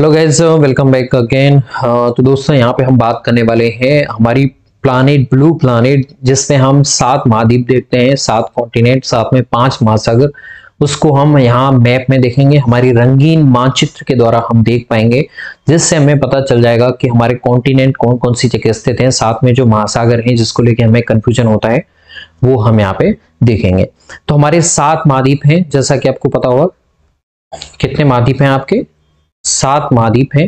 Hello guys, welcome back again. तो दोस्तों यहाँ पे हम बात करने वाले हैं हमारी प्लानेट ब्लू प्लानेट, जिसमें हम 7 महाद्वीप देखते हैं, 7 कॉन्टिनेंट, साथ में 5 महासागर। उसको हम यहाँ मैप में देखेंगे, हमारी रंगीन मानचित्र के द्वारा हम देख पाएंगे, जिससे हमें पता चल जाएगा कि हमारे कॉन्टिनेंट कौन कौन सी जगह स्थित हैं। साथ में जो महासागर हैं जिसको लेके हमें कंफ्यूजन होता है वो हम यहाँ पे देखेंगे। तो हमारे 7 महाद्वीप हैं, जैसा कि आपको पता होगा। कितने महाद्वीप हैं आपके? 7 महाद्वीप हैं,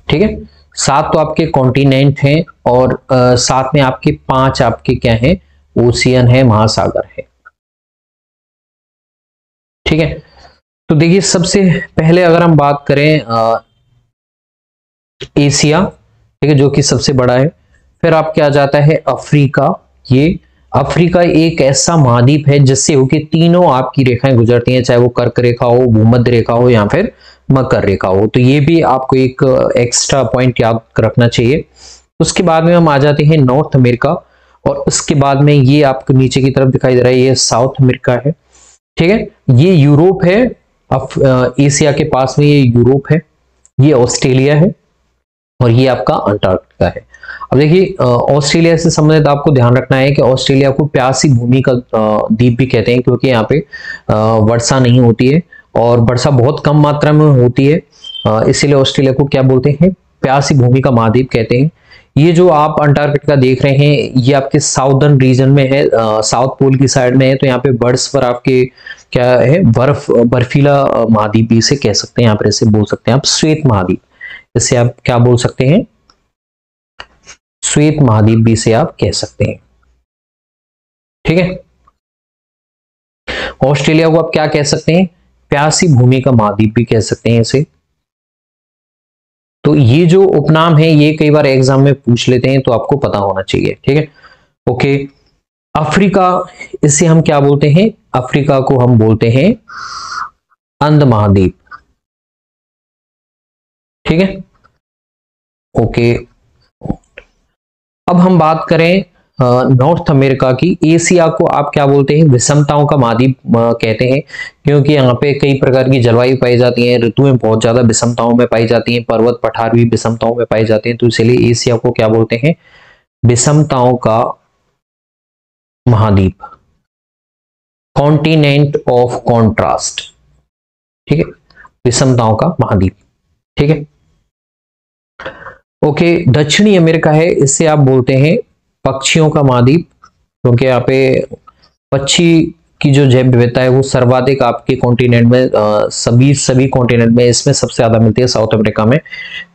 ठीक है। 7 तो आपके कॉन्टिनेंट हैं और साथ में आपके 5 आपके क्या हैं? ओशियन है, महासागर है, ठीक है। तो देखिए, सबसे पहले अगर हम बात करें एशिया, ठीक है, जो कि सबसे बड़ा है। फिर आपके आ जाता है अफ्रीका। ये अफ्रीका एक ऐसा महाद्वीप है जिससे होके तीनों आपकी रेखाएं गुजरती हैं, चाहे वो कर्क रेखा हो, भूमध्य रेखा हो या फिर मकर रेखा हो। तो ये भी आपको एक एक्स्ट्रा पॉइंट याद रखना चाहिए। उसके बाद में हम आ जाते हैं नॉर्थ अमेरिका, और उसके बाद में ये आपको नीचे की तरफ दिखाई दे रहा है, ये साउथ अमेरिका है, ठीक है। ये यूरोप है, एशिया के पास में ये यूरोप है, ये ऑस्ट्रेलिया है, और ये आपका अंटार्कटिका है। अब देखिए, ऑस्ट्रेलिया से संबंधित आपको ध्यान रखना है कि ऑस्ट्रेलिया को प्यासी भूमि का द्वीप भी कहते हैं, क्योंकि यहाँ पे वर्षा नहीं होती है और वर्षा बहुत कम मात्रा में होती है। इसीलिए ऑस्ट्रेलिया को क्या बोलते हैं? प्यासी भूमि का महाद्वीप कहते हैं। ये जो आप अंटार्कटिका देख रहे हैं, ये आपके साउदर्न रीजन में है, साउथ पोल की साइड में है। तो यहाँ पे बर्ड्स पर आपके क्या है? बर्फीला महाद्वीप भी इसे कह सकते हैं। यहाँ पर इसे बोल सकते हैं आप श्वेत महाद्वीप। इसे आप क्या बोल सकते हैं? श्वेत महाद्वीप भी इसे आप कह सकते हैं, ठीक है। ऑस्ट्रेलिया को आप क्या कह सकते हैं? प्यासी भूमि का महाद्वीप भी कह सकते हैं इसे। तो ये जो उपनाम है ये कई बार एग्जाम में पूछ लेते हैं, तो आपको पता होना चाहिए, ठीक है। ओके, अफ्रीका, इसे हम क्या बोलते हैं? अफ्रीका को हम बोलते हैं अंध महाद्वीप, ठीक है। ओके, अब हम बात करें नॉर्थ अमेरिका की। एशिया को आप क्या बोलते हैं? विषमताओं का महाद्वीप कहते हैं, क्योंकि यहाँ पे कई प्रकार की जलवायु पाई जाती है, ऋतुएं बहुत ज्यादा विषमताओं में पाई जाती हैं, पर्वत पठार भी विषमताओं में पाई जाते हैं। तो इसलिए एशिया को क्या बोलते हैं? विषमताओं का महाद्वीप, कॉन्टिनेंट ऑफ कॉन्ट्रास्ट, ठीक है, विषमताओं का महाद्वीप, ठीक है। ओके, दक्षिणी अमेरिका है, इससे आप बोलते हैं पक्षियों का महाद्वीप, क्योंकि यहाँ पे पक्षी की जो जैव विविधता है वो सर्वाधिक आपके कॉन्टिनेंट में, सभी कॉन्टिनेंट में इसमें सबसे ज्यादा मिलती है, साउथ अमेरिका में।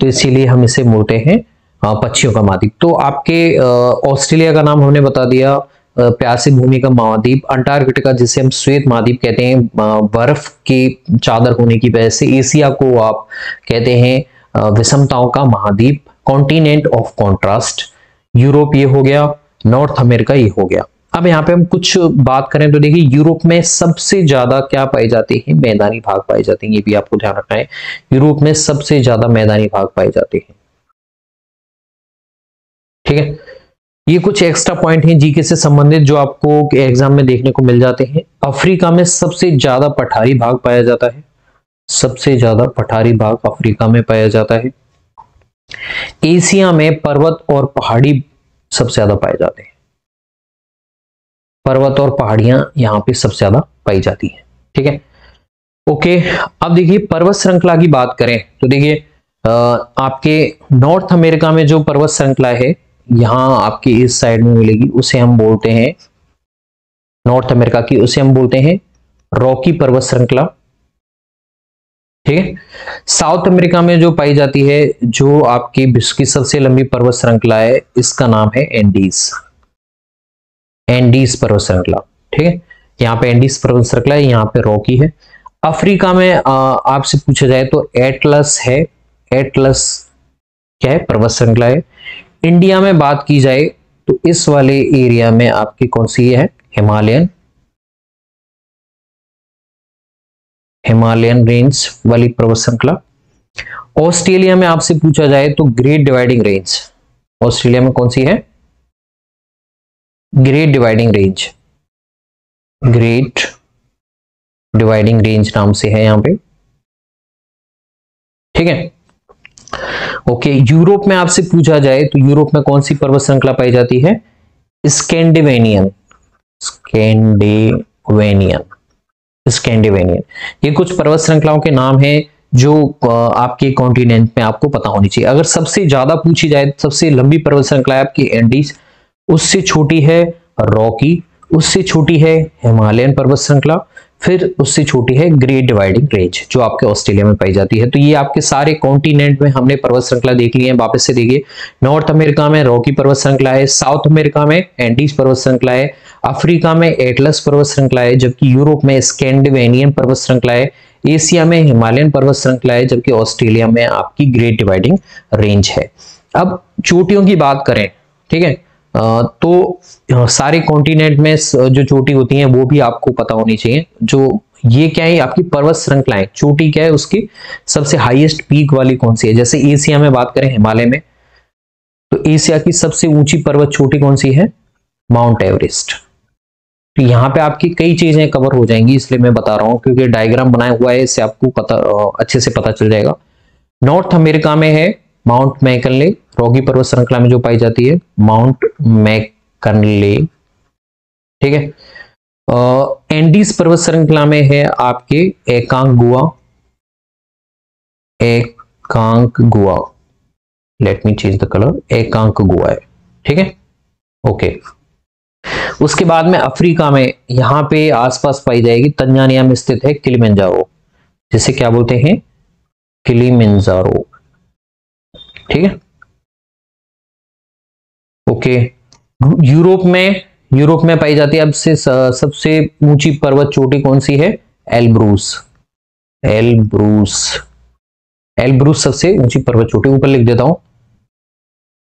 तो इसीलिए हम इसे बोलते हैं पक्षियों का महाद्वीप। तो आपके ऑस्ट्रेलिया का नाम हमने बता दिया, प्यासी भूमि का महाद्वीप। अंटार्कटिका, जिसे हम श्वेत महाद्वीप कहते हैं, बर्फ की चादर होने की वजह से। एशिया को आप कहते हैं विषमताओं का महाद्वीप, कॉन्टिनेंट ऑफ कॉन्ट्रास्ट। यूरोप ये हो गया, नॉर्थ अमेरिका ये हो गया। अब यहाँ पे हम कुछ बात करें तो देखिए, यूरोप में सबसे ज्यादा क्या पाए जाते हैं? मैदानी भाग पाए जाते हैं। ये भी आपको ध्यान रखना है, यूरोप में सबसे ज्यादा मैदानी भाग पाए जाते हैं, ठीक है। ये कुछ एक्स्ट्रा पॉइंट हैं जीके से संबंधित जो आपको एग्जाम में देखने को मिल जाते हैं। अफ्रीका में सबसे ज्यादा पठारी भाग पाया जाता है, सबसे ज्यादा पठारी भाग अफ्रीका में पाया जाता है। एशिया में पर्वत और पहाड़ी सबसे ज्यादा पाए जाते हैं, पर्वत और पहाड़ियां यहां पे सबसे ज्यादा पाई जाती हैं, ठीक है। ओके, अब देखिए पर्वत श्रृंखला की बात करें तो देखिए, आपके नॉर्थ अमेरिका में जो पर्वत श्रृंखला है यहां आपकी इस साइड में मिलेगी, उसे हम बोलते हैं, नॉर्थ अमेरिका की, उसे हम बोलते हैं रॉकी पर्वत श्रृंखला, ठीक है। साउथ अमेरिका में जो पाई जाती है, जो आपकी विश्व की सबसे लंबी पर्वत श्रृंखला है, इसका नाम है एंडीज, एंडीज पर्वत श्रृंखला, ठीक है। यहाँ पे एंडीज पर्वत श्रृंखला है, यहाँ पे रॉकी है। अफ्रीका में आपसे पूछा जाए तो एटलस है, एटलस क्या है? पर्वत श्रृंखला है। इंडिया में बात की जाए तो इस वाले एरिया में आपकी कौन सी है? हिमालयन, हिमालयन रेंज वाली पर्वत श्रृंखला। ऑस्ट्रेलिया में आपसे पूछा जाए तो ग्रेट डिवाइडिंग रेंज, ऑस्ट्रेलिया में कौन सी है? Great dividing range, great dividing range नाम से है यहाँ पे, ठीक है। ओके, यूरोप में आपसे पूछा जाए तो यूरोप में कौन सी पर्वत श्रृंखला पाई जाती है? Scandinavian, Scandinavian, Scandinavian. ये कुछ पर्वत श्रृंखलाओं के नाम हैं जो आपके कॉन्टिनेंट में आपको पता होनी चाहिए। अगर सबसे ज्यादा पूछी जाए, सबसे लंबी पर्वत श्रृंखला है आपकी एंडीज, उससे छोटी है रॉकी, उससे छोटी है हिमालयन पर्वत श्रृंखला, फिर उससे छोटी है ग्रेट डिवाइडिंग रेंज जो आपके ऑस्ट्रेलिया में पाई जाती है। तो ये आपके सारे कॉन्टिनेंट में हमने पर्वत श्रृंखला देख ली है। वापस से देखिए, नॉर्थ अमेरिका में रॉकी पर्वत श्रृंखला है, साउथ अमेरिका में एंडीज पर्वत श्रृंखला है, अफ्रीका में एटलस पर्वत श्रृंखला है, जबकि यूरोप में स्कैंडिनेवियन पर्वत श्रृंखला है, एशिया में हिमालयन पर्वत श्रृंखला है, जबकि ऑस्ट्रेलिया में आपकी ग्रेट डिवाइडिंग रेंज है। अब चोटियों की बात करें, ठीक है, तो सारे कॉन्टिनेंट में जो चोटी होती हैं वो भी आपको पता होनी चाहिए। जो ये क्या है, आपकी पर्वत श्रृंखलाएं, चोटी क्या है उसकी, सबसे हाईएस्ट पीक वाली कौन सी है। जैसे एशिया में बात करें हिमालय में, तो एशिया की सबसे ऊंची पर्वत चोटी कौन सी है? Mount Everest. तो यहाँ पे आपकी कई चीजें कवर हो जाएंगी, इसलिए मैं बता रहा हूँ, क्योंकि डायग्राम बनाया हुआ है, इससे आपको पता अच्छे से पता चल जाएगा। नॉर्थ अमेरिका में है माउंट मैकनले, रॉकी पर्वत श्रृंखला में जो पाई जाती है माउंट मैकनले, ठीक है। एंडीज पर्वत श्रृंखला में है आपके एकांगुआ, एकांगुआ, let me change the colour, एकांगुआ है, ठीक है, ओके। उसके बाद में अफ्रीका में यहां पे आसपास पाई जाएगी, तंजानिया में स्थित है किलिमंजारो, जिसे क्या बोलते हैं? किलिमंजारो, ठीक है, ओके। यूरोप में पाई जाती है अब से सबसे ऊंची पर्वत चोटी कौन सी है? एल्ब्रूस, एल्ब्रूस, एल्ब्रूस सबसे ऊंची पर्वत चोटी, ऊपर लिख देता हूं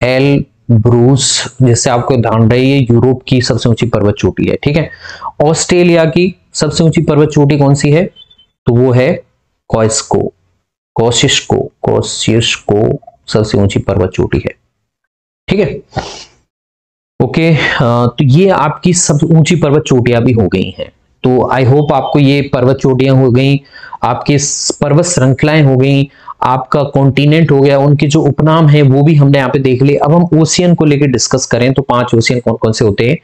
एल्ब्रूस, जिससे आपको ध्यान रहे ये यूरोप की सबसे ऊंची पर्वत चोटी है, ठीक है। ऑस्ट्रेलिया की सबसे ऊंची पर्वत चोटी कौन सी है? तो वो है कोस्को, कोसिस्को, कोसिस्को सबसे ऊंची पर्वत चोटी है, ठीक है, ओके। तो ये आपकी सबसे ऊंची पर्वत चोटियां भी हो गई हैं। तो आई होप आपको ये पर्वत चोटियां हो गई, आपके पर्वत श्रृंखलाएं हो गई, आपका कॉन्टिनेंट हो गया, उनके जो उपनाम है वो भी हमने यहाँ पे देख लिए। अब हम ओशियन को लेकर डिस्कस करें तो 5 ओशियन कौन कौन से होते हैं?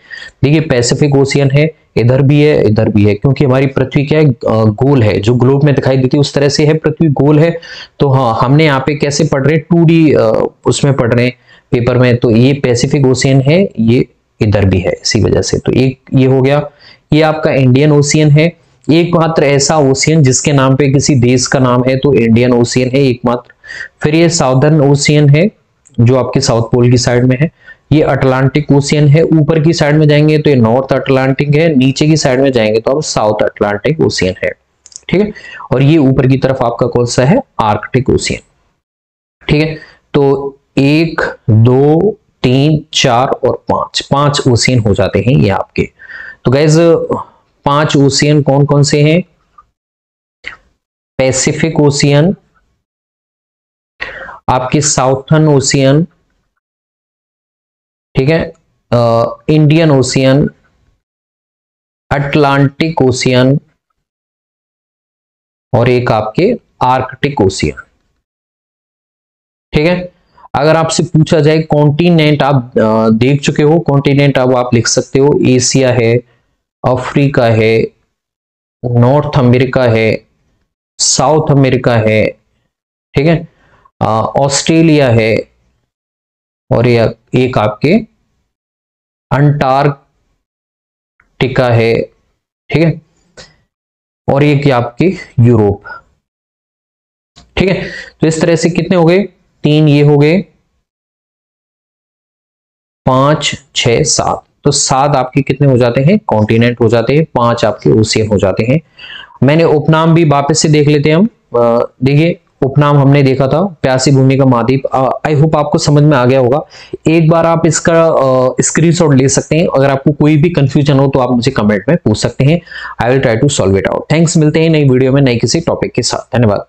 देखिए, पैसिफिक ओशियन है, इधर भी है, इधर भी है, क्योंकि हमारी पृथ्वी क्या है, गोल है, जो ग्लोब में दिखाई देती है उस तरह से है, पृथ्वी गोल है। तो हाँ, हमने यहाँ पे कैसे पढ़ रहे हैं, 2D उसमें पढ़ रहे हैं पेपर में, तो ये पैसिफिक ओशियन है, ये इधर भी है, इसी वजह से। तो एक ये हो गया, ये आपका इंडियन ओशियन है, एकमात्र ऐसा ओशियन जिसके नाम पे किसी देश का नाम है, तो इंडियन ओशियन है एकमात्र। फिर ये साउदर्न ओशियन है जो आपके साउथ पोल की साइड में है, ये अटलांटिक ओशियन है, ऊपर की साइड में जाएंगे तो ये नॉर्थ अटलांटिक है, नीचे की साइड में जाएंगे तो अब साउथ अटलांटिक ओशियन है, ठीक है। और ये ऊपर की तरफ आपका कौन सा है? आर्कटिक ओशियन, ठीक है। तो 1 2 3 4 और 5 ओशियन हो जाते हैं ये आपके। तो गाइज 5 ओशियन कौन कौन से हैं? पैसिफिक ओशियन, आपके साउथर्न ओशियन, ठीक है, इंडियन ओशियन, अटलांटिक ओशियन और एक आपके आर्कटिक ओशियन, ठीक है। अगर आपसे पूछा जाए कॉन्टिनेंट, आप देख चुके हो कॉन्टिनेंट, अब आप लिख सकते हो एशिया है, अफ्रीका है, नॉर्थ अमेरिका है, साउथ अमेरिका है, ठीक है, ऑस्ट्रेलिया है, और एक आपके अंटार्कटिका है, ठीक है, और एक आपके यूरोप, ठीक है। तो इस तरह से कितने हो गए? 3 ये हो गए, 5 6 7, तो 7 आपके कितने हो जाते हैं? कॉन्टिनेंट हो जाते हैं, 5 आपके ओशियन हो जाते हैं। मैंने उपनाम भी वापस से देख लेते हैं हम। देखिए, उपनाम हमने देखा था प्यासी भूमि का महाद्वीप, आई होप आपको समझ में आ गया होगा। एक बार आप इसका स्क्रीनशॉट ले सकते हैं, अगर आपको कोई भी कंफ्यूजन हो तो आप मुझे कमेंट में पूछ सकते हैं, I will try to solve it out. Thanks, मिलते हैं नई वीडियो में नई किसी टॉपिक के साथ, धन्यवाद।